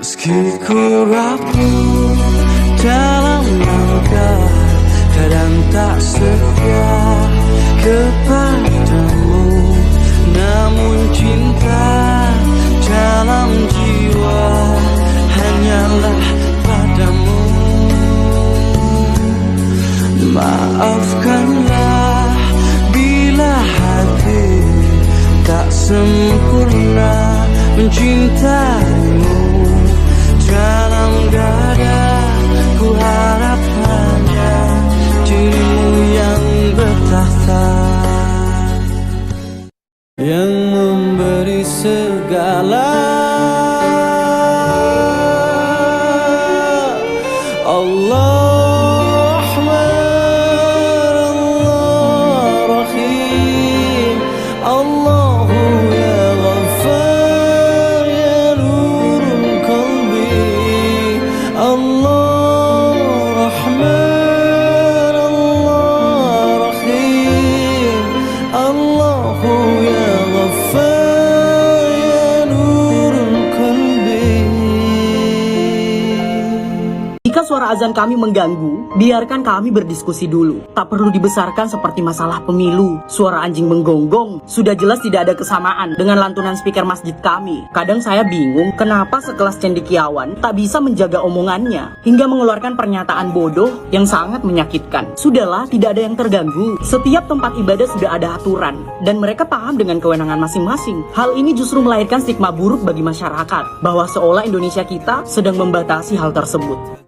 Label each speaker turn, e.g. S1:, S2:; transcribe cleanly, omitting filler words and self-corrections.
S1: Meski ku rapuh dalam langkah, kadang tak setia kepadamu, namun cinta dalam jiwa hanyalah padamu. Maafkanlah bila hati tak sempurna mencintaimu. Dalam dada ku harap hanya dirimu yang bertahta, yang memberi segala. Allah Rahman, Allah Rahim, Allahu ya Ghaffar ya nurul qalbi. Allah Rahman, Allah Rahim, Allahu ya Ghaffar ya nurul qalbi.
S2: Jika suara azan kami mengganggu, biarkan kami berdiskusi dulu. Tak perlu dibesarkan seperti masalah pemilu. Suara anjing menggonggong sudah jelas tidak ada kesamaan dengan lantunan speaker masjid kami. Kadang saya bingung kenapa sekelas cendekiawan tak bisa menjaga omongannya hingga mengeluarkan pernyataan bodoh yang sangat menyakitkan. Sudahlah, tidak ada yang terganggu. Setiap tempat ibadah sudah ada aturan dan mereka paham dengan kewenangan masing-masing. Hal ini justru melahirkan stigma buruk bagi masyarakat bahwa seolah Indonesia kita sedang membatasi hal tersebut.